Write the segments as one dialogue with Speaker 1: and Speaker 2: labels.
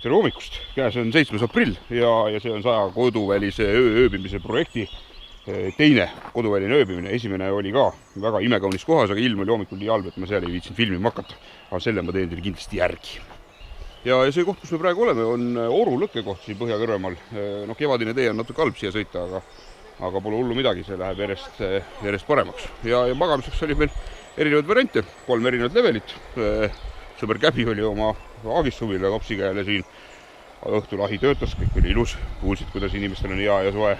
Speaker 1: Tere hommikust! Käes on 7. aprill ja see on 100 koduvälise ööbimise projekti teine koduväline ööbimine. Esimene oli ka väga imekaunis kohas, aga ilm oli hommikul nii halb, et ma seal ei viitsin filmima hakata. Aga selle ma teen teile kindlasti järgi. Ja see koht, kus me praegu oleme, on Oru lõkkekoht siin Põhja-Kõrvemaal. No, kevadine tee on natuke halb siia sõita, aga pole hullu midagi, see läheb järjest paremaks. Ja magamiseks oli meil erinevaid variante, 3 erinevat levelit. Sõber Käbi oli oma Aagissuvile topsiga jälle siin. Õhtulahi töötas, kõik oli ilus. Kuulsid, kuidas inimestel on hea ja soe.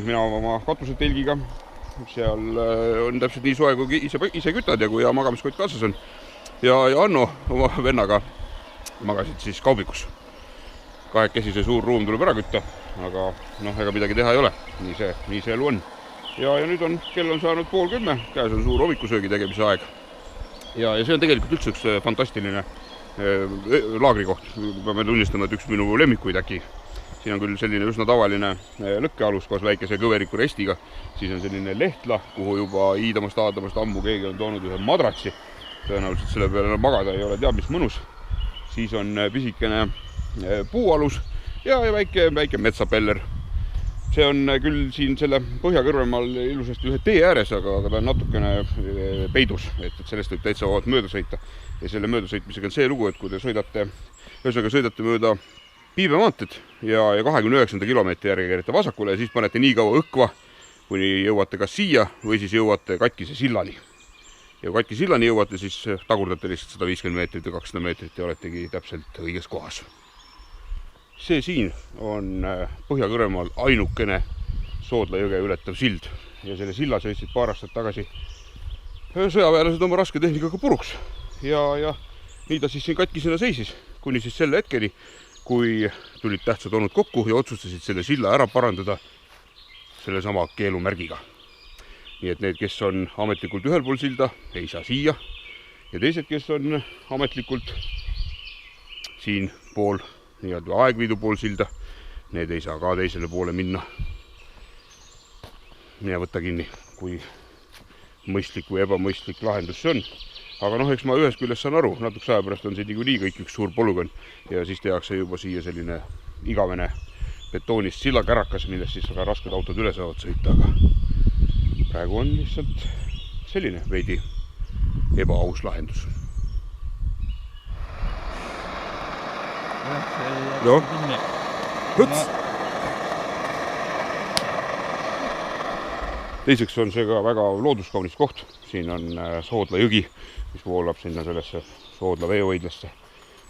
Speaker 1: Mina oma katusetelgiga. Seal on täpselt nii soe, kui ise kütad ja kui hea magamiskott kaasas on. Ja Anno oma vennaga magasid siis kaubikus. Kahekesi see suur ruum tuleb ära kütta, aga ega midagi teha ei ole. Nii see elu on. Ja nüüd kell on saanud 9:30, käes on suur hommikusöögi tegemise aeg. Ja see on tegelikult üldse üks fantastiline laagrikoht. Peame tunnistama, et üks minu lemmikuid äkki. Siin on küll selline üsna tavaline lõkkealus koos väikese kõveriku restiga. Siis on selline lehtla, kuhu juba iidamast ammu keegi on toonud ühe madratsi. Tõenäoliselt selle peale magada ei ole teab mis mõnus. Siis on pisikene puualus ja väike metsapeller. See on küll siin selle Põhja-Kõrvemaal ilusasti ühe tee ääres, aga ta on natukene peidus, et sellest võib täitsa vabalt mööda sõita. Ja selle möödasõitmisega on see lugu, et kui te sõidate mööda Piibemaanted ja 29. kilomeetri järgi keerite vasakule ja siis panete nii kaua õkva, kuni jõuate kas siia või siis jõuate Katkise sillani. Ja kui Katkise sillani jõuate, siis tagurdate lihtsalt 150 meetrit ja 200 meetrit ja oletegi täpselt õiges kohas. See siin on Põhja-Kõrvemaal ainukene Soodla jõge ületav sild ja selle silla sõitsid paar aastat tagasi sõjaväelased oma raske tehnikaga puruks ja nii ta siis siin katkisena seisis, kuni siis selle hetkeni, kui tulid tähtsad olnud kokku ja otsustasid selle silla ära parandada selle sama keelumärgiga. Nii et need, kes on ametlikult ühel pool silda, ei saa siia ja teised, kes on ametlikult siin pool nii-öelda Aegviidu pool silda, need ei saa ka teisele poole minna. Mine võtta kinni, kui mõistlik või ebamõistlik lahendus see on. Aga eks ma ühes küljest saan aru, natuke aja pärast on see nii kõik üks suur polügon ja siis tehakse juba siia selline igavene betoonist sillakärakas, millest siis väga rasked autod üle saavad sõita, aga praegu on lihtsalt selline veidi ebaaus lahendus. Teiseks on see ka väga looduskaunis koht. Siin on Soodla jõgi, mis voolab sinna sellesse Soodla veehoidlasse.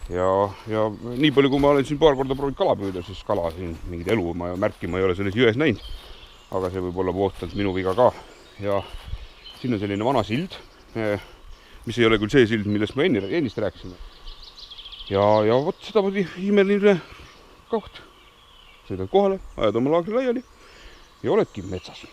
Speaker 1: Ja nii palju, kui ma olen siin paar korda proovinud kala püüda, siis kala siin mingit elu märki ma ei ole selles jões näinud. Aga see võib olla puhtalt minu viga ka. Ja siin on selline vana sild, mis ei ole küll see sild, millest ma ennist rääkisime. Ja vot seda pidi imeline koht. Sõidad kohale, ajad oma laagri laiali ja oledki metsas.